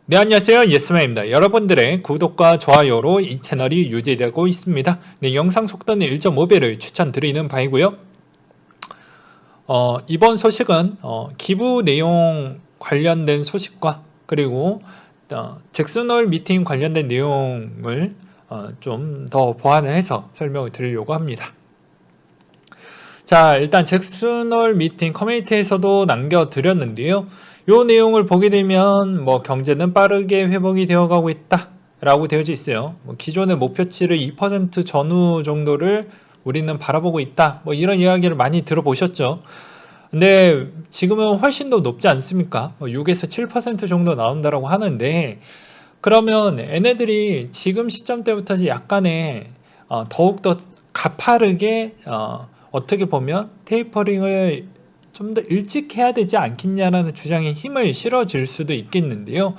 네, 안녕하세요. 예스맨입니다. 여러분들의 구독과 좋아요로 이 채널이 유지되고 있습니다. 네, 영상 속도는 1.5배를 추천드리는 바이고요. 이번 소식은 기부 내용 관련된 소식과 그리고 잭슨홀 미팅 관련된 내용을 좀 더 보완을 해서 설명을 드리려고 합니다. 자, 일단 잭슨홀 미팅 커뮤니티에서도 남겨드렸는데요. 요 내용을 보게 되면 뭐 경제는 빠르게 회복이 되어가고 있다 라고 되어져 있어요. 뭐 기존의 목표치를 2% 전후 정도를 우리는 바라보고 있다, 뭐 이런 이야기를 많이 들어보셨죠. 근데 지금은 훨씬 더 높지 않습니까? 뭐 6에서 7% 정도 나온다라고 하는데, 그러면 얘네들이 지금 시점 때부터 약간의 더욱더 가파르게 어떻게 보면 테이퍼링을 좀 더 일찍 해야 되지 않겠냐라는 주장에 힘을 실어줄 수도 있겠는데요.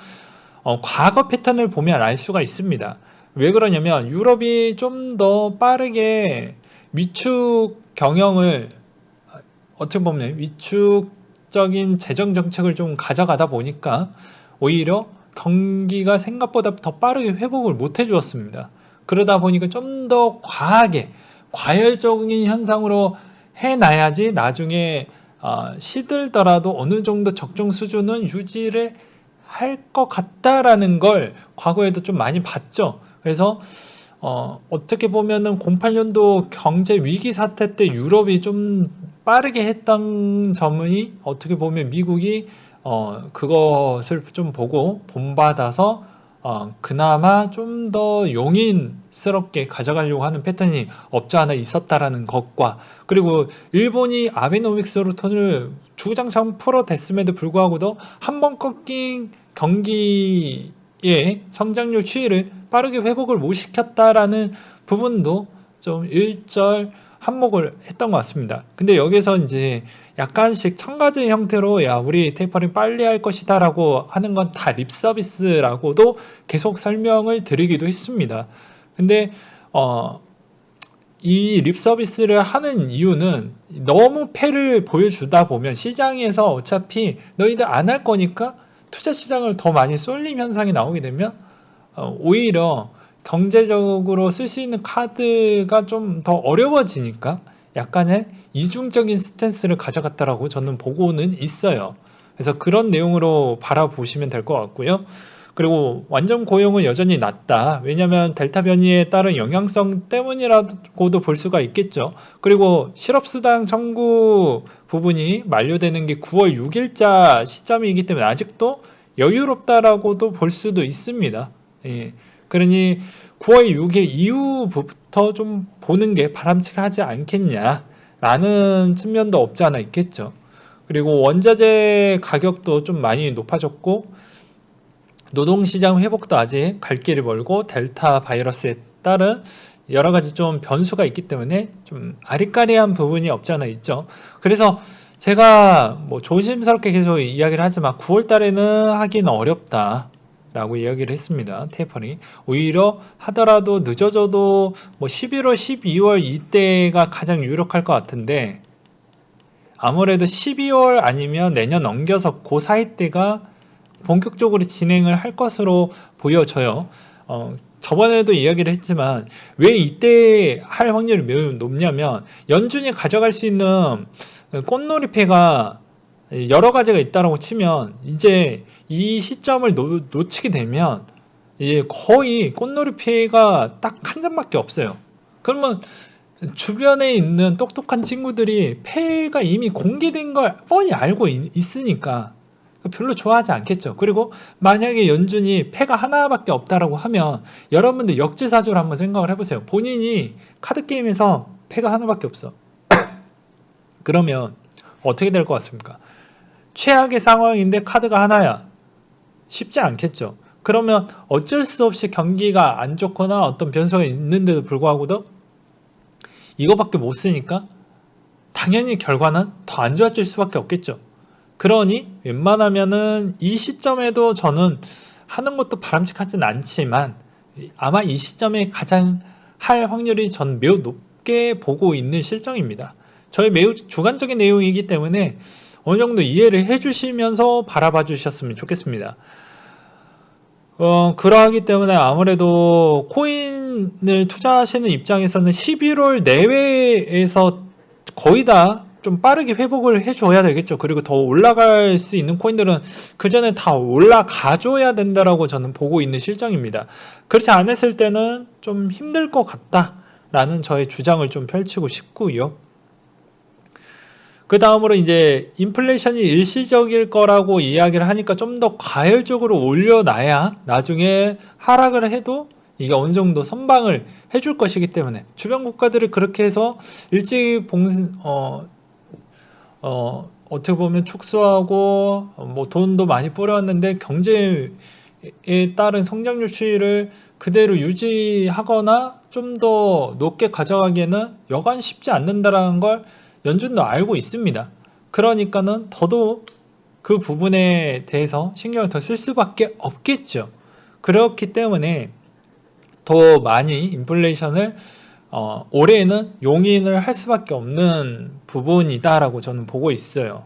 과거 패턴을 보면 알 수가 있습니다. 왜 그러냐면 유럽이 좀 더 빠르게 위축 경영을, 어떻게 보면 위축적인 재정 정책을 좀 가져가다 보니까 오히려 경기가 생각보다 더 빠르게 회복을 못 해주었습니다. 그러다 보니까 좀 더 과하게 과열적인 현상으로 해놔야지 나중에 시들더라도 어느 정도 적정 수준은 유지를 할 것 같다라는 걸 과거에도 좀 많이 봤죠. 그래서 어떻게 보면은 08년도 경제 위기 사태 때 유럽이 좀 빠르게 했던 점이, 어떻게 보면 미국이 그것을 좀 보고 본받아서 그나마 좀 더 용인스럽게 가져가려고 하는 패턴이 없지 않아 있었다라는 것과, 그리고 일본이 아베노믹스로 돈을 주구장창 풀어댔음에도 불구하고도 한 번 꺾인 경기의 성장률 추이를 빠르게 회복을 못 시켰다라는 부분도 좀 일절 한몫을 했던 것 같습니다. 근데 여기서 이제 약간씩 첨가제 형태로 야, 우리 테이퍼링 빨리 할 것이다 라고 하는 건 다 립서비스라고도 계속 설명을 드리기도 했습니다. 근데 이 립서비스를 하는 이유는, 너무 패를 보여주다 보면 시장에서 어차피 너희들 안 할 거니까 투자 시장을 더 많이 쏠림 현상이 나오게 되면 오히려 경제적으로 쓸 수 있는 카드가 좀 더 어려워지니까 약간의 이중적인 스탠스를 가져갔다라고 저는 보고는 있어요. 그래서 그런 내용으로 바라보시면 될 것 같고요. 그리고 완전 고용은 여전히 낮다. 왜냐하면 델타 변이에 따른 영향성 때문이라고도 볼 수가 있겠죠. 그리고 실업수당 청구 부분이 만료되는 게 9월 6일자 시점이기 때문에 아직도 여유롭다라고도 볼 수도 있습니다. 예. 그러니 9월 6일 이후부터 좀 보는 게 바람직하지 않겠냐라는 측면도 없지 않아 있겠죠. 그리고 원자재 가격도 좀 많이 높아졌고, 노동시장 회복도 아직 갈 길이 멀고, 델타 바이러스에 따른 여러 가지 좀 변수가 있기 때문에 좀 아리까리한 부분이 없지 않아 있죠. 그래서 제가 뭐 조심스럽게 계속 이야기를 하지만 9월 달에는 하기는 어렵다 라고 이야기를 했습니다. 테이퍼링. 오히려 하더라도 늦어져도 뭐 11월, 12월 이때가 가장 유력할 것 같은데, 아무래도 12월 아니면 내년 넘겨서 그 사이 때가 본격적으로 진행을 할 것으로 보여져요. 저번에도 이야기를 했지만 왜 이때 할 확률이 매우 높냐면, 연준이 가져갈 수 있는 꽃놀이패가 여러 가지가 있다고 치면, 이제 이 시점을 놓치게 되면 이제 거의 꽃놀이패가 딱 한 장밖에 없어요. 그러면 주변에 있는 똑똑한 친구들이 폐가 이미 공개된 걸 뻔히 알고 있으니까 별로 좋아하지 않겠죠. 그리고 만약에 연준이 폐가 하나밖에 없다라고 하면, 여러분들 역지사지로 한번 생각을 해보세요. 본인이 카드게임에서 폐가 하나밖에 없어. 그러면 어떻게 될 것 같습니까? 최악의 상황인데 카드가 하나야. 쉽지 않겠죠. 그러면 어쩔 수 없이 경기가 안 좋거나 어떤 변수가 있는데도 불구하고도 이거밖에 못 쓰니까 당연히 결과는 더 안 좋아질 수밖에 없겠죠. 그러니 웬만하면은 이 시점에도 저는 하는 것도 바람직하진 않지만, 아마 이 시점에 가장 할 확률이 전 매우 높게 보고 있는 실정입니다. 저희 매우 주관적인 내용이기 때문에 어느 정도 이해를 해주시면서 바라봐 주셨으면 좋겠습니다. 그러하기 때문에 아무래도 코인을 투자하시는 입장에서는 11월 내외에서 거의 다 좀 빠르게 회복을 해줘야 되겠죠. 그리고 더 올라갈 수 있는 코인들은 그 전에 다 올라가줘야 된다라고 저는 보고 있는 실정입니다. 그렇지 않았을 때는 좀 힘들 것 같다라는 저의 주장을 좀 펼치고 싶고요. 그 다음으로 이제 인플레이션이 일시적일 거라고 이야기를 하니까 좀 더 과열적으로 올려놔야 나중에 하락을 해도 이게 어느 정도 선방을 해줄 것이기 때문에 주변 국가들이 그렇게 해서 일찍 어떻게 보면 축소하고 뭐 돈도 많이 뿌렸는데 경제에 따른 성장률 추이를 그대로 유지하거나 좀 더 높게 가져가기에는 여간 쉽지 않는다라는 걸 연준도 알고 있습니다. 그러니까는 더더욱 그 부분에 대해서 신경을 더 쓸 수밖에 없겠죠. 그렇기 때문에 더 많이 인플레이션을 올해는 용인을 할 수밖에 없는 부분이다라고 저는 보고 있어요.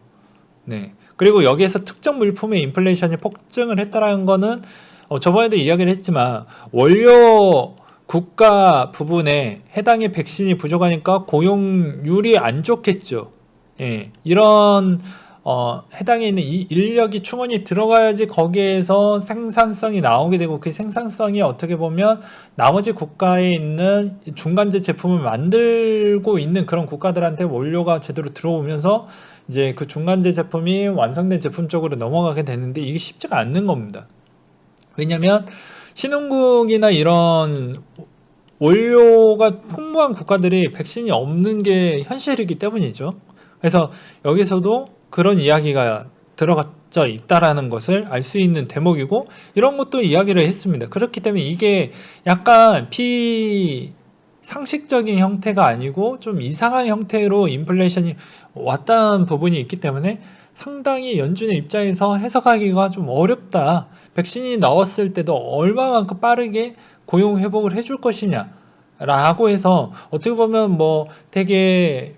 네. 그리고 여기에서 특정 물품의 인플레이션이 폭증을 했다라는 거는 저번에도 이야기를 했지만 원료 국가 부분에 해당의 백신이 부족하니까 고용률이 안 좋겠죠. 예. 이런 해당에 있는 이 인력이 충원이 들어가야지 거기에서 생산성이 나오게 되고 그 생산성이 어떻게 보면 나머지 국가에 있는 중간재 제품을 만들고 있는 그런 국가들한테 원료가 제대로 들어오면서 이제 그 중간재 제품이 완성된 제품 쪽으로 넘어가게 되는데 이게 쉽지가 않는 겁니다. 왜냐면 신흥국이나 이런 원료가 풍부한 국가들이 백신이 없는 게 현실이기 때문이죠. 그래서 여기서도 그런 이야기가 들어가져 있다라는 것을 알 수 있는 대목이고 이런 것도 이야기를 했습니다. 그렇기 때문에 이게 약간 상식적인 형태가 아니고 좀 이상한 형태로 인플레이션이 왔다는 부분이 있기 때문에 상당히 연준의 입장에서 해석하기가 좀 어렵다. 백신이 나왔을 때도 얼마만큼 빠르게 고용 회복을 해줄 것이냐 라고 해서 어떻게 보면 뭐 되게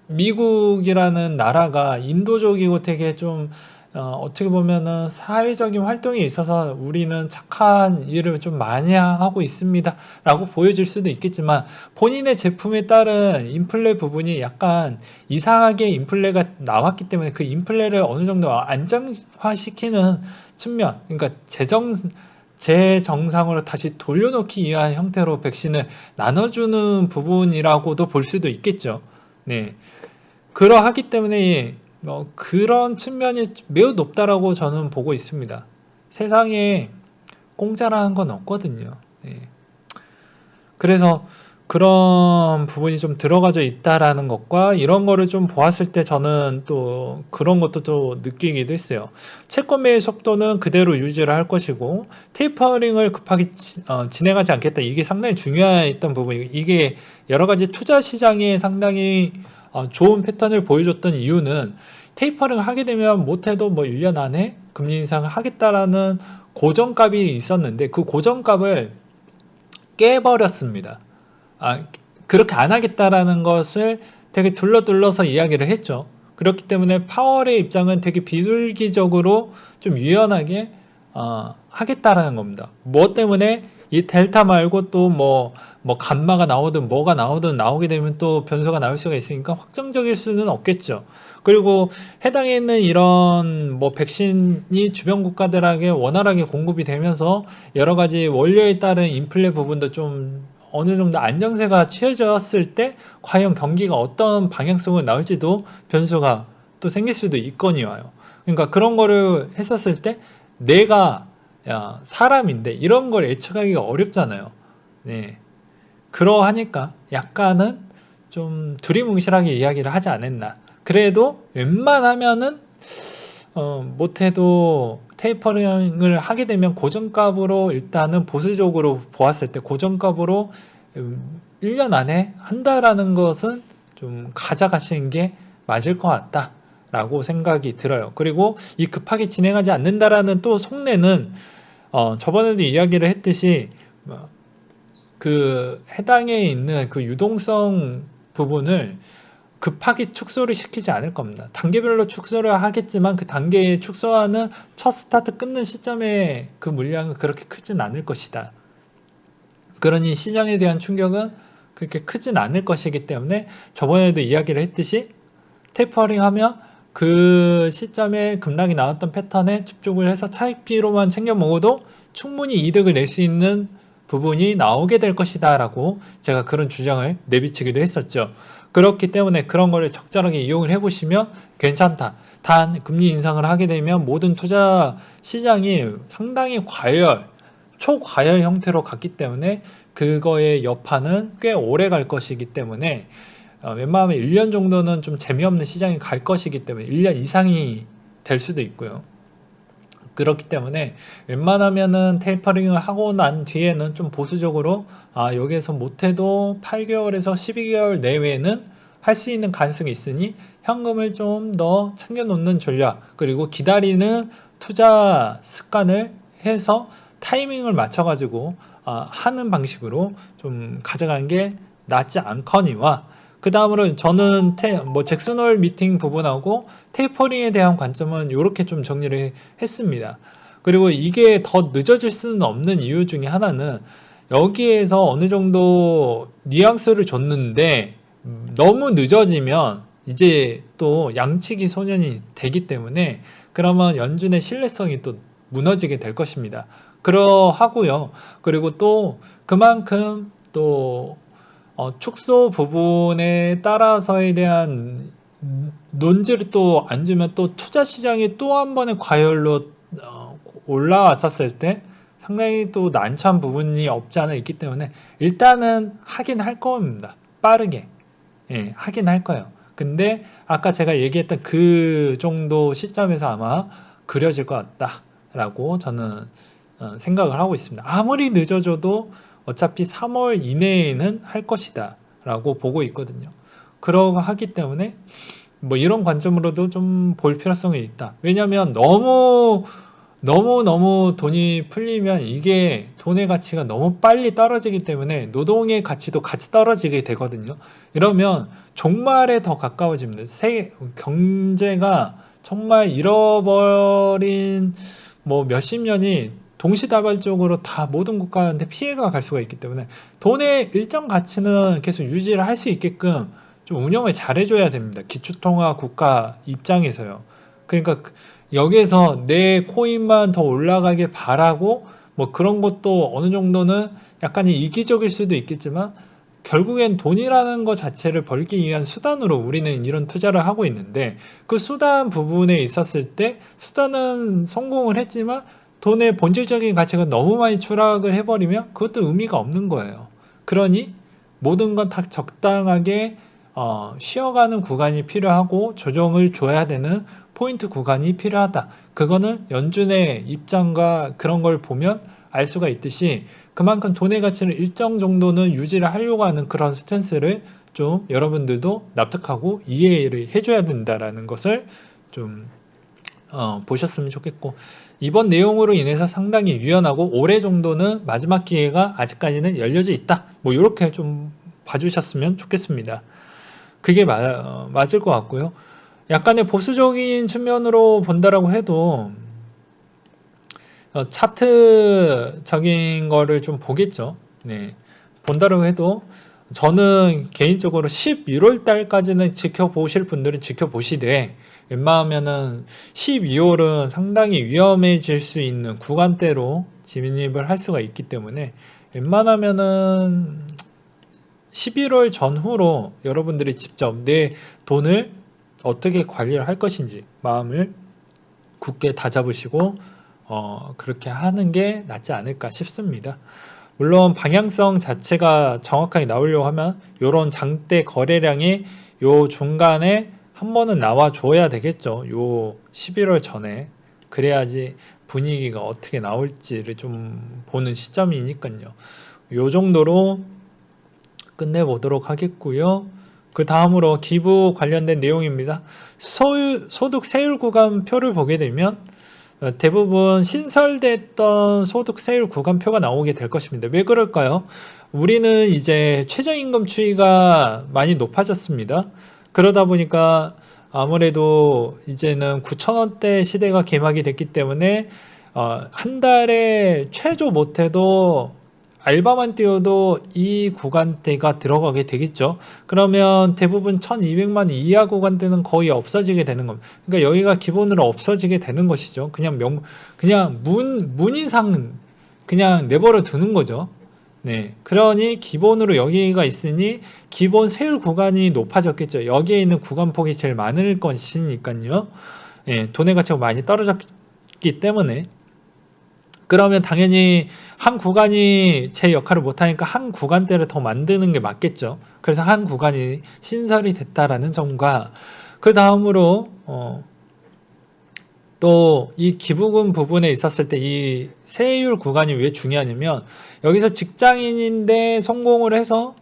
미국이라는 나라가 인도적이고 되게 좀 어떻게 보면은 사회적인 활동에 있어서 우리는 착한 일을 좀 많이 하고 있습니다 라고 보여질 수도 있겠지만 본인의 제품에 따른 인플레 부분이 약간 이상하게 인플레가 나왔기 때문에 그 인플레를 어느 정도 안정화시키는 측면, 그러니까 재정상으로 다시 돌려놓기 위한 형태로 백신을 나눠주는 부분이라고도 볼 수도 있겠죠. 네. 그러하기 때문에 그런 측면이 매우 높다라고 저는 보고 있습니다. 세상에 공짜라는 건 없거든요. 네. 그래서 그런 부분이 좀 들어가져 있다라는 것과 이런 거를 좀 보았을 때 저는 또 그런 것도 또 느끼기도 했어요. 채권매의 속도는 그대로 유지를 할 것이고 테이퍼링을 급하게 진행하지 않겠다. 이게 상당히 중요했던 부분이고 이게 여러 가지 투자 시장에 상당히 좋은 패턴을 보여줬던 이유는 테이퍼링을 하게 되면 못해도 뭐 1년 안에 금리 인상을 하겠다라는 고정값이 있었는데 그 고정값을 깨버렸습니다. 그렇게 안 하겠다라는 것을 되게 둘러서 이야기를 했죠. 그렇기 때문에 파월의 입장은 되게 비둘기적으로 좀 유연하게 하겠다라는 겁니다. 뭐 때문에 이 델타 말고 또 뭐 감마가 나오든 뭐가 나오든 나오게 되면 또 변수가 나올 수가 있으니까 확정적일 수는 없겠죠. 그리고 해당에 있는 이런 뭐 백신이 주변 국가들에게 원활하게 공급이 되면서 여러 가지 원료에 따른 인플레 부분도 좀 어느 정도 안정세가 취해졌을 때 과연 경기가 어떤 방향성을 나올지도 변수가 또 생길 수도 있거니와요. 그러니까 그런 거를 했었을 때 내가 사람인데 이런 걸 예측하기가 어렵잖아요. 네. 그러하니까 약간은 좀 두리뭉실하게 이야기를 하지 않았나. 그래도 웬만하면은 못해도 테이퍼링을 하게 되면 고정값으로 일단은 보수적으로 보았을 때 고정값으로 1년 안에 한다라는 것은 좀 가져가시는 게 맞을 것 같다 라고 생각이 들어요. 그리고 이 급하게 진행하지 않는다라는 또 속내는 저번에도 이야기를 했듯이 그 해당에 있는 그 유동성 부분을 급하게 축소를 시키지 않을 겁니다. 단계별로 축소를 하겠지만 그 단계에 축소하는 첫 스타트 끊는 시점에 그 물량은 그렇게 크진 않을 것이다. 그러니 시장에 대한 충격은 그렇게 크진 않을 것이기 때문에 저번에도 이야기를 했듯이 테이퍼링 하면 그 시점에 급락이 나왔던 패턴에 집중을 해서 차익비로만 챙겨 먹어도 충분히 이득을 낼 수 있는 부분이 나오게 될 것이다 라고 제가 그런 주장을 내비치기도 했었죠. 그렇기 때문에 그런 거를 적절하게 이용을 해보시면 괜찮다. 단 금리 인상을 하게 되면 모든 투자 시장이 상당히 초과열 형태로 갔기 때문에 그거의 여파는 꽤 오래 갈 것이기 때문에 웬만하면 1년 정도는 좀 재미없는 시장이 갈 것이기 때문에 1년 이상이 될 수도 있고요. 그렇기 때문에 웬만하면은 테이퍼링을 하고 난 뒤에는 좀 보수적으로 여기에서 못해도 8개월에서 12개월 내외에는 할 수 있는 가능성이 있으니 현금을 좀 더 챙겨 놓는 전략, 그리고 기다리는 투자 습관을 해서 타이밍을 맞춰 가지고 하는 방식으로 좀 가져가는 게 낫지 않거니와, 그 다음으로 저는 잭슨홀 미팅 부분하고 테이퍼링에 대한 관점은 이렇게 좀 정리를 했습니다. 그리고 이게 더 늦어질 수는 없는 이유 중에 하나는 여기에서 어느 정도 뉘앙스를 줬는데 너무 늦어지면 이제 또 양치기 소년이 되기 때문에 그러면 연준의 신뢰성이 또 무너지게 될 것입니다. 그러하고요. 그리고 또 그만큼 또 축소 부분에 따라서에 대한 논지를 또 안 주면 또 투자 시장이 또 한 번의 과열로 올라왔었을 때 상당히 또 난처한 부분이 없지 않아 있기 때문에 일단은 하긴 할 겁니다. 빠르게. 예, 하긴 할 거예요. 근데 아까 제가 얘기했던 그 정도 시점에서 아마 그려질 것 같다라고 저는 생각을 하고 있습니다. 아무리 늦어져도 어차피 3월 이내에는 할 것이다 라고 보고 있거든요. 그러고 하기 때문에 뭐 이런 관점으로도 좀 볼 필요성이 있다. 왜냐하면 너무 돈이 풀리면 이게 돈의 가치가 너무 빨리 떨어지기 때문에 노동의 가치도 같이 떨어지게 되거든요. 이러면 종말에 더 가까워집니다. 경제가 정말 잃어버린 뭐 몇십 년이 동시다발적으로 다 모든 국가한테 피해가 갈 수가 있기 때문에 돈의 일정 가치는 계속 유지를 할 수 있게끔 좀 운영을 잘 해줘야 됩니다. 기초통화 국가 입장에서요. 그러니까 여기에서 내 코인만 더 올라가길 바라고 뭐 그런 것도 어느 정도는 약간의 이기적일 수도 있겠지만 결국엔 돈이라는 것 자체를 벌기 위한 수단으로 우리는 이런 투자를 하고 있는데 그 수단 부분에 있었을 때 수단은 성공을 했지만 돈의 본질적인 가치가 너무 많이 추락을 해버리면 그것도 의미가 없는 거예요. 그러니 모든 건 다 적당하게 쉬어가는 구간이 필요하고 조정을 줘야 되는 포인트 구간이 필요하다. 그거는 연준의 입장과 그런 걸 보면 알 수가 있듯이 그만큼 돈의 가치를 일정 정도는 유지를 하려고 하는 그런 스탠스를 좀 여러분들도 납득하고 이해를 해줘야 된다라는 것을 좀 보셨으면 좋겠고, 이번 내용으로 인해서 상당히 유연하고 올해 정도는 마지막 기회가 아직까지는 열려져 있다. 뭐 이렇게 좀 봐주셨으면 좋겠습니다. 그게 맞을 것 같고요. 약간의 보수적인 측면으로 본다라고 해도 차트적인 거를 좀 보겠죠. 네. 본다라고 해도 저는 개인적으로 11월 달까지는 지켜보실 분들은 지켜보시되 웬만하면은 12월은 상당히 위험해질 수 있는 구간대로 진입을 할 수가 있기 때문에 웬만하면은 11월 전후로 여러분들이 직접 내 돈을 어떻게 관리를 할 것인지 마음을 굳게 다잡으시고 그렇게 하는 게 낫지 않을까 싶습니다. 물론 방향성 자체가 정확하게 나오려고 하면 이런 장대 거래량이 요 중간에 한 번은 나와 줘야 되겠죠. 요 11월 전에. 그래야지 분위기가 어떻게 나올지를 좀 보는 시점이니까요. 요 정도로 끝내보도록 하겠고요. 그 다음으로 기부 관련된 내용입니다. 소득 세율 구간표를 보게 되면 대부분 신설됐던 소득 세율 구간표가 나오게 될 것입니다. 왜 그럴까요? 우리는 이제 최저임금 추이가 많이 높아졌습니다. 그러다 보니까 아무래도 이제는 9,000원대 시대가 개막이 됐기 때문에 한 달에 최저 못해도 알바만 뛰어도 이 구간대가 들어가게 되겠죠. 그러면 대부분 1200만 이하 구간대는 거의 없어지게 되는 겁니다. 그러니까 여기가 기본으로 없어지게 되는 것이죠. 그냥 문이상 그냥 내버려 두는 거죠. 네. 그러니 기본으로 여기가 있으니 기본 세율 구간이 높아졌겠죠. 여기에 있는 구간폭이 제일 많을 것이니까요. 예, 돈의 가치가 많이 떨어졌기 때문에. 그러면 당연히 한 구간이 제 역할을 못하니까 한 구간대를 더 만드는 게 맞겠죠. 그래서 한 구간이 신설이 됐다라는 점과 그 다음으로 또 이 기부금 부분에 있었을 때 이 세율 구간이 왜 중요하냐면 여기서 직장인인데 성공을 해서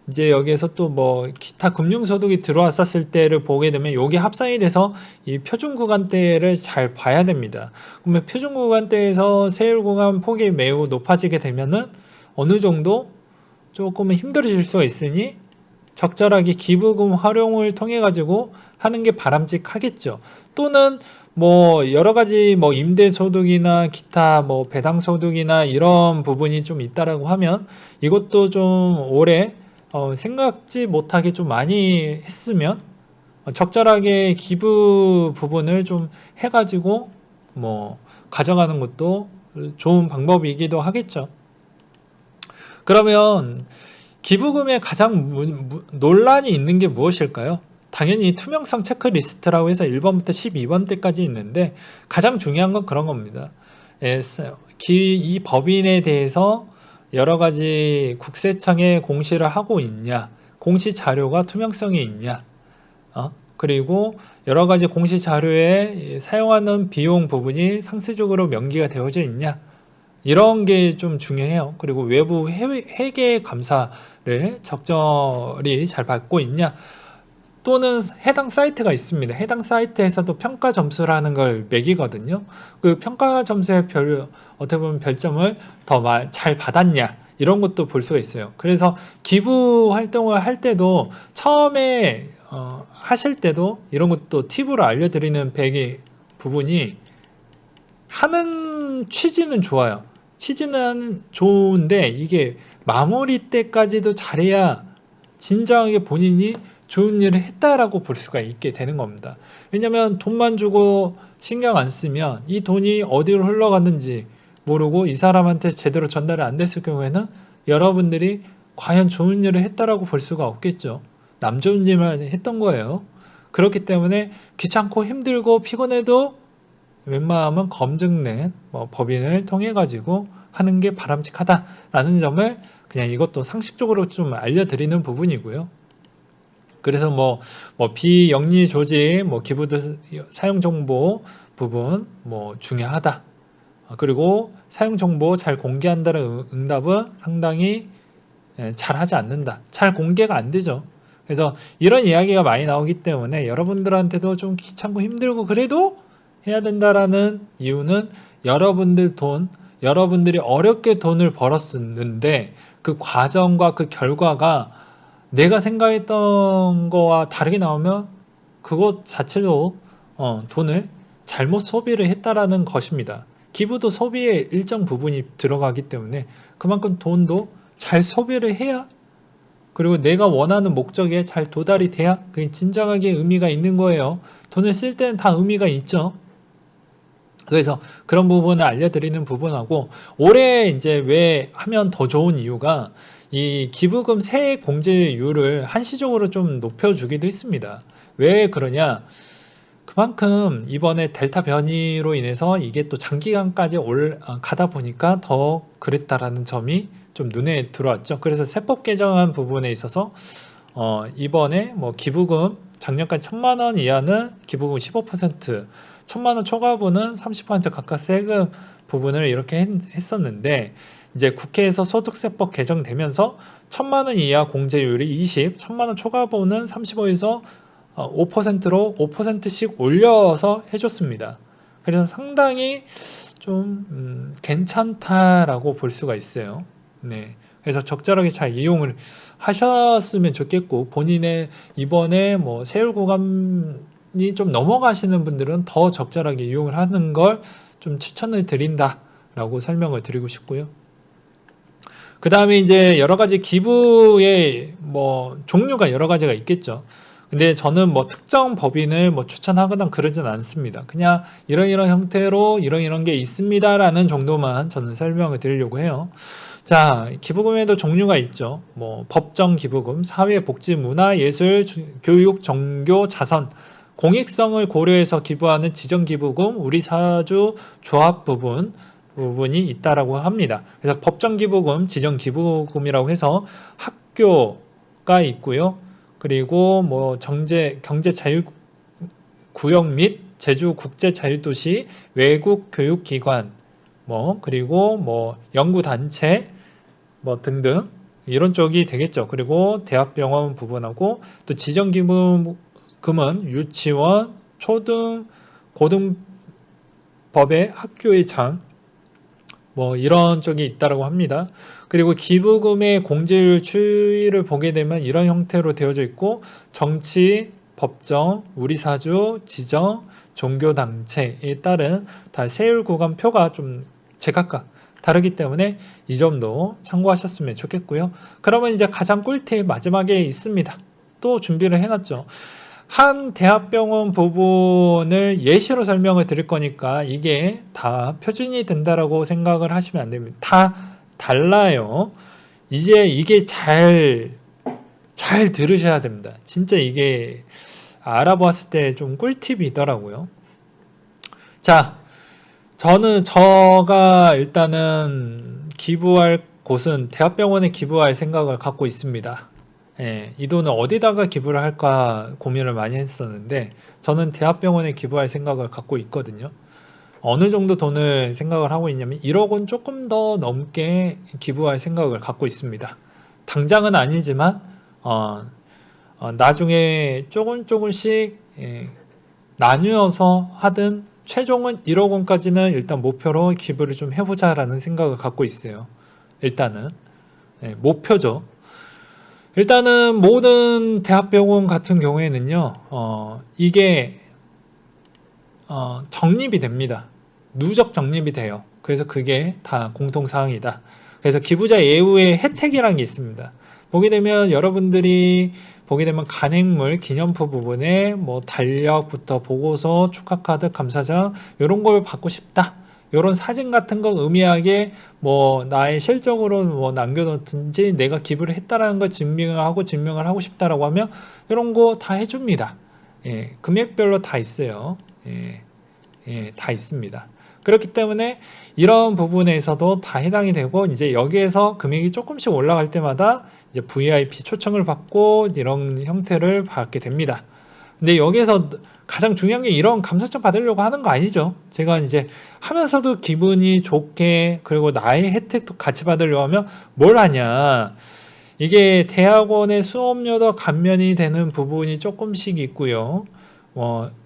이제 여기에서 또 뭐 기타 금융소득이 들어왔었을 때를 보게 되면 여기 합산이 돼서 이 표준 구간대를 잘 봐야 됩니다. 그러면 표준 구간대에서 세율 구간 폭이 매우 높아지게 되면은 어느 정도 조금은 힘들어질 수가 있으니 적절하게 기부금 활용을 통해 가지고 하는 게 바람직하겠죠. 또는 뭐 여러 가지 뭐 임대 소득이나 기타 뭐 배당 소득이나 이런 부분이 좀 있다라고 하면 이것도 좀 오래 생각지 못하게 좀 많이 했으면 적절하게 기부 부분을 좀 해가지고 뭐 가져가는 것도 좋은 방법이기도 하겠죠. 그러면 기부금에 가장 논란이 있는 게 무엇일까요? 당연히 투명성 체크리스트라고 해서 1번부터 12번대까지 있는데 가장 중요한 건 그런 겁니다. 이 법인에 대해서 여러 가지 국세청에 공시를 하고 있냐, 공시 자료가 투명성이 있냐, 그리고 여러 가지 공시 자료에 사용하는 비용 부분이 상세적으로 명기가 되어져 있냐, 이런 게 좀 중요해요. 그리고 외부 회계 감사를 적절히 잘 받고 있냐, 또는 해당 사이트가 있습니다. 해당 사이트에서도 평가 점수라는 걸 매기거든요. 그 평가 점수의 어떻게 보면 별점을 더 잘 받았냐, 이런 것도 볼 수가 있어요. 그래서 기부 활동을 할 때도 처음에 하실 때도 이런 것도 팁으로 알려드리는 부분이 하는 취지는 좋아요. 취지는 좋은데 이게 마무리 때까지도 잘해야 진정하게 본인이 좋은 일을 했다라고 볼 수가 있게 되는 겁니다. 왜냐하면 돈만 주고 신경 안 쓰면 이 돈이 어디로 흘러갔는지 모르고 이 사람한테 제대로 전달이 안 됐을 경우에는 여러분들이 과연 좋은 일을 했다라고 볼 수가 없겠죠. 남 좋은 일만 했던 거예요. 그렇기 때문에 귀찮고 힘들고 피곤해도 웬만하면 검증된 법인을 통해 가지고 하는 게 바람직하다라는 점을 그냥 이것도 상식적으로 좀 알려드리는 부분이고요. 그래서 비영리 조직, 기부도 사용 정보 부분 중요하다. 그리고 사용 정보 잘 공개한다는 응답은 상당히 잘 하지 않는다. 잘 공개가 안 되죠. 그래서 이런 이야기가 많이 나오기 때문에 여러분들한테도 좀 귀찮고 힘들고 그래도 해야 된다라는 이유는 여러분들이 어렵게 돈을 벌었는데 그 과정과 그 결과가 내가 생각했던 거와 다르게 나오면 그것 자체로 돈을 잘못 소비를 했다라는 것입니다. 기부도 소비의 일정 부분이 들어가기 때문에 그만큼 돈도 잘 소비를 해야, 그리고 내가 원하는 목적에 잘 도달이 돼야 그게 진정하게 의미가 있는 거예요. 돈을 쓸 때는 다 의미가 있죠. 그래서 그런 부분을 알려드리는 부분하고, 올해 이제 왜 하면 더 좋은 이유가 이 기부금 세액 공제율을 한시적으로 좀 높여주기도 했습니다. 왜 그러냐? 그만큼 이번에 델타 변이로 인해서 이게 또 장기간까지 가다 보니까 더 그랬다라는 점이 좀 눈에 들어왔죠. 그래서 세법 개정안 부분에 있어서 이번에 기부금 작년까지 1,000만 원 이하는 기부금 15%, 1,000만 원 초과분은 30% 각각 세금 부분을 이렇게 했었는데, 이제 국회에서 소득세법 개정되면서 1,000만 원 이하 공제율이 20, 1,000만 원 초과분은 35에서 5%로 5%씩 올려서 해줬습니다. 그래서 상당히 좀 괜찮다라고 볼 수가 있어요. 네. 그래서 적절하게 잘 이용을 하셨으면 좋겠고, 본인의 이번에 뭐 세율 구간이 좀 넘어가시는 분들은 더 적절하게 이용을 하는 걸 좀 추천을 드린다라고 설명을 드리고 싶고요. 그 다음에 이제 여러 가지 기부의 뭐 종류가 여러 가지가 있겠죠. 근데 저는 뭐 특정 법인을 뭐 추천하거나 그러진 않습니다. 그냥 이런 형태로 이런 게 있습니다라는 정도만 저는 설명을 드리려고 해요. 자, 기부금에도 종류가 있죠. 뭐 법정 기부금, 사회, 복지, 문화, 예술, 교육, 종교, 자선, 공익성을 고려해서 기부하는 지정 기부금, 우리 사주 조합 부분이 있다라고 합니다. 그래서 법정 기부금, 지정 기부금이라고 해서 학교가 있고요. 그리고 뭐 경제 자유 구역 및 제주 국제 자유도시, 외국 교육기관, 뭐 그리고 뭐 연구 단체 뭐 등등 이런 쪽이 되겠죠. 그리고 대학병원 부분하고 또 지정기금은 유치원, 초등, 고등법의 학교의 장 뭐 이런 쪽이 있다라고 합니다. 그리고 기부금의 공제율 추이를 보게 되면 이런 형태로 되어져 있고 정치, 법정, 우리사주, 지정, 종교단체에 따른 다 세율 구간표가 좀 제각각 다르기 때문에 이 점도 참고하셨으면 좋겠고요. 그러면 이제 가장 꿀팁 마지막에 있습니다. 또 준비를 해놨죠. 한 대학병원 부분을 예시로 설명을 드릴 거니까 이게 다 표준이 된다라고 생각을 하시면 안 됩니다. 다 달라요. 이제 이게 잘 들으셔야 됩니다. 진짜 이게 알아보았을 때 좀 꿀팁이더라고요. 자, 제가 일단은 기부할 곳은 대학병원에 기부할 생각을 갖고 있습니다. 예, 이 돈을 어디다가 기부를 할까 고민을 많이 했었는데 저는 대학병원에 기부할 생각을 갖고 있거든요. 어느 정도 돈을 생각을 하고 있냐면 1억 원 조금 더 넘게 기부할 생각을 갖고 있습니다. 당장은 아니지만 나중에 조금씩 나누어서 하든 최종은 1억 원까지는 일단 목표로 기부를 좀 해보자라는 생각을 갖고 있어요. 일단은 목표죠. 일단은 모든 대학병원 같은 경우에는요, 이게 적립이 됩니다. 누적 적립이 돼요. 그래서 그게 다 공통사항이다. 그래서 기부자 예우의 혜택이라는 게 있습니다. 보게 되면 여러분들이 보게 되면 간행물, 기념품 부분에 뭐 달력부터 보고서, 축하카드, 감사장 이런 걸 받고 싶다. 이런 사진 같은 거 의미하게 뭐 나의 실적으로 뭐 남겨놓든지 내가 기부를 했다라는 걸 증명을 하고 싶다라고 하면 이런 거 다 해줍니다. 예, 금액별로 다 있어요. 다 있습니다. 그렇기 때문에 이런 부분에서도 다 해당이 되고 이제 여기에서 금액이 조금씩 올라갈 때마다 이제 VIP 초청을 받고 이런 형태를 받게 됩니다. 근데 여기에서 가장 중요한 게 이런 감사장 받으려고 하는 거 아니죠. 제가 이제 하면서도 기분이 좋게 그리고 나의 혜택도 같이 받으려고 하면 뭘 하냐. 이게 대학원의 수업료도 감면이 되는 부분이 조금씩 있고요.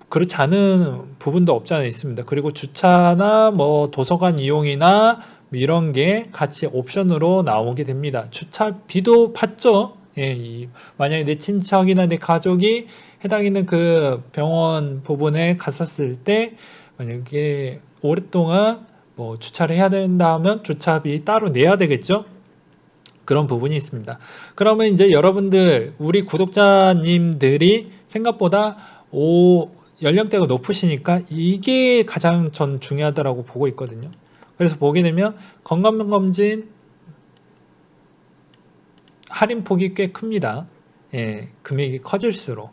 그렇지 않은 부분도 없지 않아 있습니다. 그리고 주차나 뭐 도서관 이용이나 이런 게 같이 옵션으로 나오게 됩니다. 주차비도 받죠. 예, 만약에 내 친척이나 내 가족이 해당 있는 그 병원 부분에 갔었을 때 만약에 오랫동안 뭐 주차를 해야 된다 하면 주차비 따로 내야 되겠죠. 그런 부분이 있습니다. 그러면 이제 여러분들, 우리 구독자님들이 생각보다 연령대가 높으시니까 이게 가장 전 중요하다고 보고 있거든요. 그래서 보게 되면 건강검진 할인폭이 꽤 큽니다. 예, 금액이 커질수록.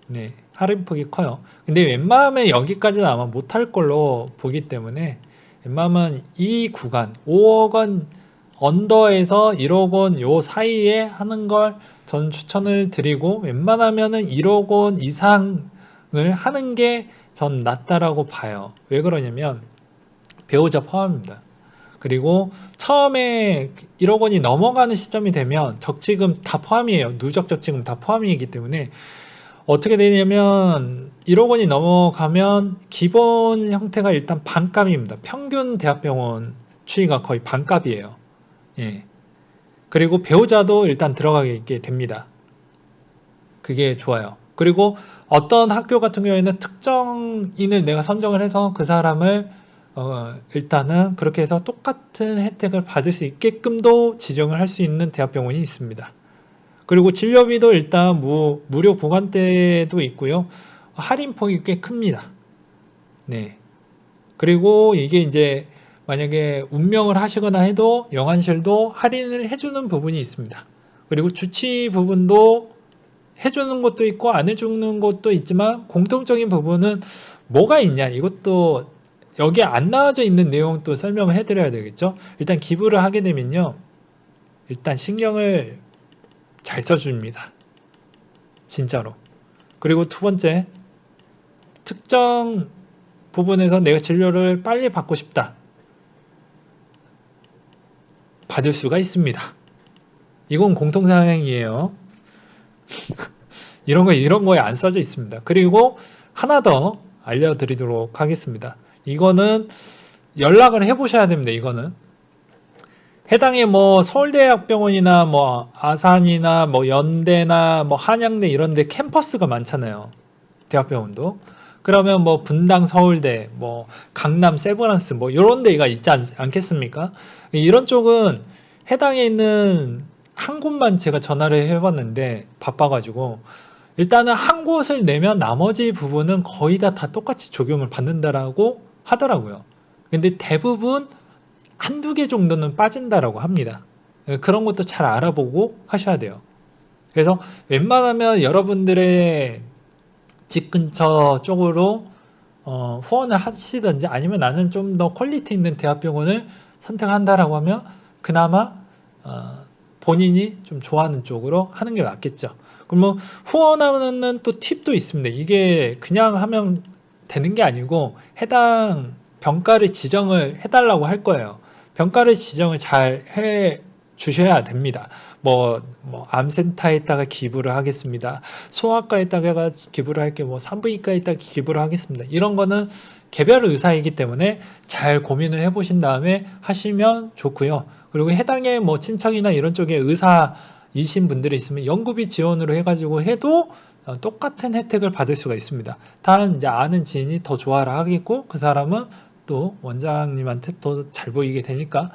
네, 할인폭이 커요. 근데 웬만하면 여기까지는 아마 못할 걸로 보기 때문에 웬만하면 이 구간 5억 원 언더에서 1억 원 요 사이에 하는 걸 전 추천을 드리고 웬만하면은 1억 원 이상을 하는 게 전 낫다라고 봐요. 왜 그러냐면 배우자 포함입니다. 그리고 처음에 1억 원이 넘어가는 시점이 되면 적지금 다 포함이에요. 누적 적지금 다 포함이기 때문에 어떻게 되냐면 1억 원이 넘어가면 기본 형태가 일단 반값입니다. 평균 대학병원 추이가 거의 반값이에요. 예. 그리고 배우자도 일단 들어가게 됩니다. 그게 좋아요. 그리고 어떤 학교 같은 경우에는 특정인을 내가 선정을 해서 그 사람을 일단은 그렇게 해서 똑같은 혜택을 받을 수 있게끔도 지정을 할 수 있는 대학병원이 있습니다. 그리고 진료비도 일단 무료 구간대도 있고요. 할인폭이 꽤 큽니다. 네. 그리고 이게 이제 만약에 운명을 하시거나 해도 영안실도 할인을 해주는 부분이 있습니다. 그리고 주치 부분도 해주는 것도 있고 안 해주는 것도 있지만 공통적인 부분은 뭐가 있냐, 이것도 여기에 안 나와져 있는 내용도 설명을 해드려야 되겠죠. 일단 기부를 하게 되면요, 일단 신경을 잘 써줍니다. 진짜로. 그리고 두 번째, 특정 부분에서 내가 진료를 빨리 받고 싶다, 받을 수가 있습니다. 이건 공통사항이에요. 이런 거에 안 써져 있습니다. 그리고 하나 더 알려드리도록 하겠습니다. 이거는 연락을 해보셔야 됩니다. 이거는 해당의 뭐 서울대학병원이나 뭐 아산이나 뭐 연대나 뭐 한양대 이런데 캠퍼스가 많잖아요. 대학병원도. 그러면 뭐 분당 서울대, 뭐 강남 세브란스 뭐 이런 데가 있지 않겠습니까? 이런 쪽은 해당에 있는 한 곳만 제가 전화를 해봤는데 바빠가지고 일단은 한 곳을 내면 나머지 부분은 거의 다 똑같이 적용을 받는다라고 하더라고요. 근데 대부분 한두 개 정도는 빠진다라고 합니다. 그런 것도 잘 알아보고 하셔야 돼요. 그래서 웬만하면 여러분들의 집 근처 쪽으로 후원을 하시든지 아니면 나는 좀 더 퀄리티 있는 대학병원을 선택한다라고 하면 그나마 본인이 좀 좋아하는 쪽으로 하는 게 맞겠죠. 그럼 뭐 후원하는 또 팁도 있습니다. 이게 그냥 하면 되는 게 아니고 해당 병가를 지정을 해달라고 할 거예요. 병가를 지정을 잘 해 주셔야 됩니다. 암센터에다가 기부를 하겠습니다. 소아과에다가 기부를 할게, 산부인과에다가 기부를 하겠습니다. 이런 거는 개별 의사이기 때문에 잘 고민을 해보신 다음에 하시면 좋고요. 그리고 해당의 뭐 친척이나 이런 쪽에 의사이신 분들이 있으면 연구비 지원으로 해가지고 해도 똑같은 혜택을 받을 수가 있습니다. 다른 이제 아는 지인이 더 좋아라 하겠고 그 사람은 또 원장님한테 더 잘 보이게 되니까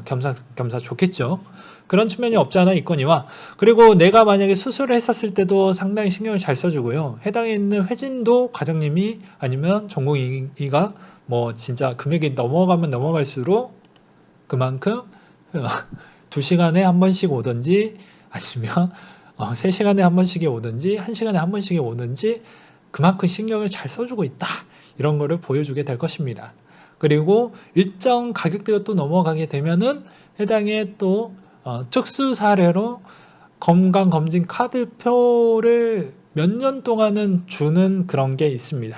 겸사겸사 좋겠죠. 그런 측면이 없지 않아 있거니와, 그리고 내가 만약에 수술을 했었을 때도 상당히 신경을 잘 써주고요. 해당에 있는 회진도 과장님이 아니면 전공의가 뭐 진짜 금액이 넘어가면 넘어갈수록 그만큼 2시간에 한 번씩 오든지 아니면 3시간에 한 번씩이 오든지 1시간에 한 번씩이 오든지 그만큼 신경을 잘 써주고 있다, 이런 거를 보여주게 될 것입니다. 그리고 일정 가격대가 또 넘어가게 되면은 해당에 또 특수 사례로 건강검진 카드표를 몇 년 동안은 주는 그런 게 있습니다.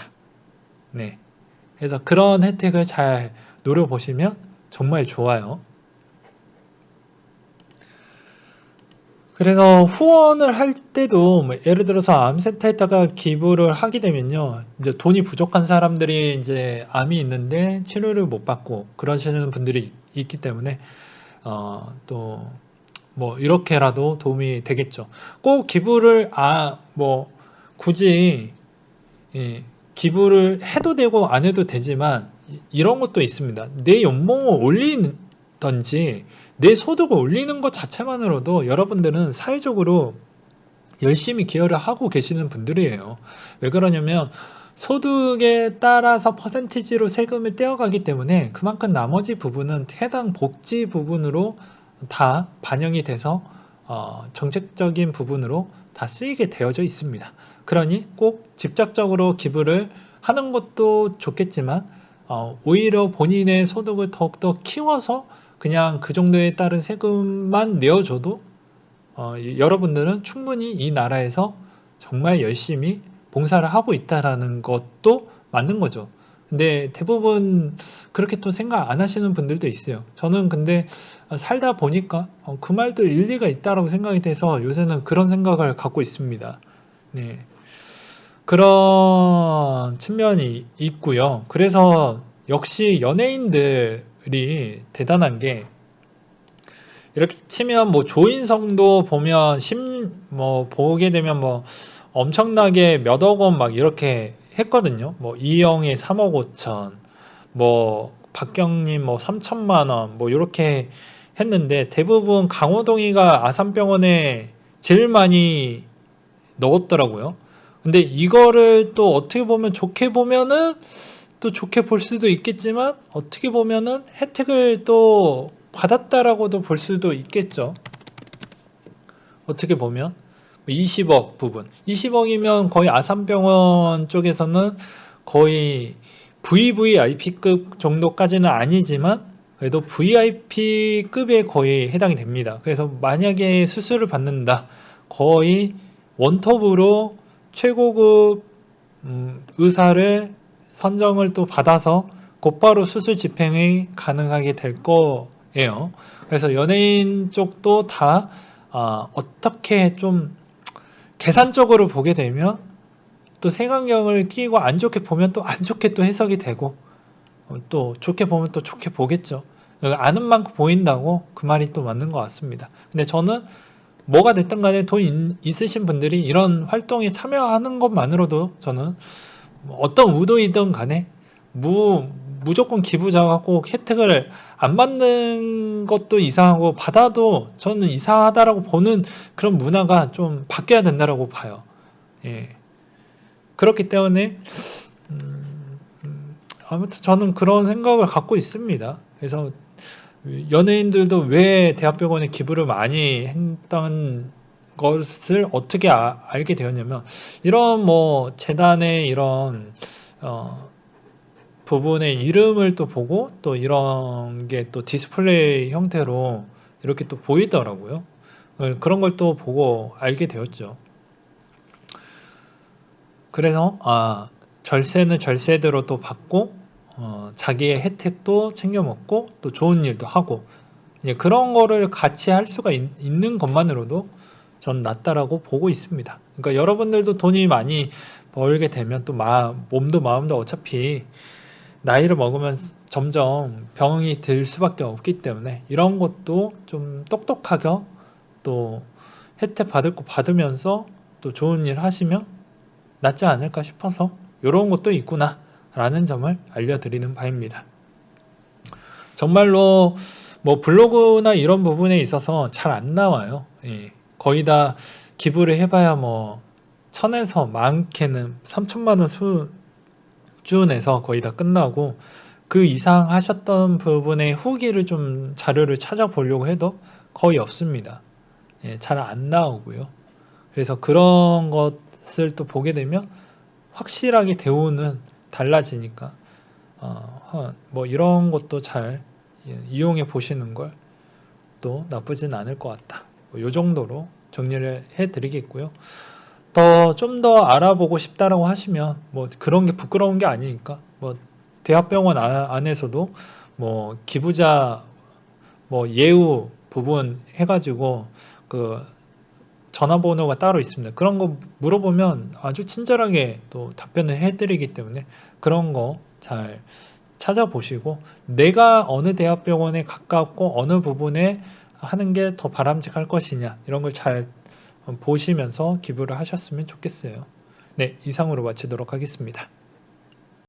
네. 그래서 그런 혜택을 잘 노려보시면 정말 좋아요. 그래서 후원을 할 때도 뭐 예를 들어서 암센터에다가 기부를 하게 되면요, 이제 돈이 부족한 사람들이 이제 암이 있는데 치료를 못 받고 그러시는 분들이 있기 때문에 또 뭐 이렇게라도 도움이 되겠죠. 꼭 기부를 굳이 기부를 해도 되고 안 해도 되지만 이런 것도 있습니다. 내 연봉을 올리든지 내 소득을 올리는 것 자체만으로도 여러분들은 사회적으로 열심히 기여를 하고 계시는 분들이에요. 왜 그러냐면 소득에 따라서 퍼센티지로 세금을 떼어가기 때문에 그만큼 나머지 부분은 해당 복지 부분으로 다 반영이 돼서 정책적인 부분으로 다 쓰이게 되어져 있습니다. 그러니 꼭 직접적으로 기부를 하는 것도 좋겠지만 오히려 본인의 소득을 더욱더 키워서 그냥 그 정도에 따른 세금만 내어줘도 여러분들은 충분히 이 나라에서 정말 열심히 봉사를 하고 있다라는 것도 맞는 거죠. 근데 대부분 그렇게 또 생각 안 하시는 분들도 있어요. 저는 근데 살다 보니까 그 말도 일리가 있다라고 생각이 돼서 요새는 그런 생각을 갖고 있습니다. 네. 그런 측면이 있고요. 그래서 역시 연예인들이 대단한 게 이렇게 치면 뭐 조인성도 보면 뭐 보게 되면 뭐 엄청나게 몇억 원 막 이렇게 했거든요. 뭐 이영애 3억 5천, 뭐 박경림 뭐 3천만 원, 뭐 이렇게 했는데 대부분 강호동이가 아산병원에 제일 많이 넣었더라고요. 근데 이거를 또 어떻게 보면 좋게 보면은 또 좋게 볼 수도 있겠지만 어떻게 보면은 혜택을 또 받았다라고도 볼 수도 있겠죠. 어떻게 보면 20억 부분 20억이면 거의 아산병원 쪽에서는 거의 VVIP급 정도까지는 아니지만 그래도 VIP급에 거의 해당이 됩니다. 그래서 만약에 수술을 받는다 거의 원톱으로 최고급 의사를 선정을 또 받아서 곧바로 수술 집행이 가능하게 될 거예요. 그래서 연예인 쪽도 다 어떻게 좀 계산적으로 보게 되면 또 색안경을 끼고 안 좋게 보면 또 안 좋게 또 해석이 되고 또 좋게 보면 또 좋게 보겠죠. 아는 만큼 보인다고 그 말이 또 맞는 것 같습니다. 근데 저는 뭐가 됐든 간에 돈 있으신 분들이 이런 활동에 참여하는 것만으로도 저는 어떤 의도이든 간에 무조건 기부자가 꼭 혜택을 안 받는 것도 이상하고 받아도 저는 이상하다라고 보는 그런 문화가 좀 바뀌어야 된다라고 봐요. 예. 그렇기 때문에 아무튼 저는 그런 생각을 갖고 있습니다. 그래서 연예인들도 왜 대학병원에 기부를 많이 했던 것을 어떻게 알게 되었냐면 이런 뭐 재단의 이런 부분의 이름을 또 보고 또 이런 게 또 디스플레이 형태로 이렇게 또 보이더라고요. 그런 걸 또 보고 알게 되었죠. 그래서 절세는 절세대로 또 받고 자기의 혜택도 챙겨 먹고 또 좋은 일도 하고 그런 거를 같이 할 수가 있는 것만으로도 전 낫다라고 보고 있습니다. 그러니까 여러분들도 돈이 많이 벌게 되면 또 몸도 마음도 어차피 나이를 먹으면 점점 병이 들 수밖에 없기 때문에 이런 것도 좀 똑똑하게 또 혜택 받을 거 받으면서 또 좋은 일 하시면 낫지 않을까 싶어서 이런 것도 있구나 라는 점을 알려드리는 바입니다. 정말로 뭐 블로그나 이런 부분에 있어서 잘 안 나와요. 예. 거의 다 기부를 해봐야 뭐 1000에서 많게는 3천만 원 수준에서 거의 다 끝나고 그 이상 하셨던 부분의 후기를 좀 자료를 찾아보려고 해도 거의 없습니다. 예, 잘 안 나오고요. 그래서 그런 것을 또 보게 되면 확실하게 대우는 달라지니까 뭐 이런 것도 잘 이용해 보시는 걸 또 나쁘진 않을 것 같다. 이 정도로 정리를 해 드리겠고요. 좀 더 알아보고 싶다라고 하시면 뭐 그런 게 부끄러운 게 아니니까 뭐 대학병원 안에서도 뭐 기부자 뭐 예우 부분 해가지고 그 전화번호가 따로 있습니다. 그런 거 물어보면 아주 친절하게 또 답변을 해드리기 때문에 그런 거 잘 찾아보시고 내가 어느 대학병원에 가깝고 어느 부분에 하는 게 더 바람직할 것이냐 이런 걸 잘 보시면서 기부를 하셨으면 좋겠어요. 네, 이상으로 마치도록 하겠습니다.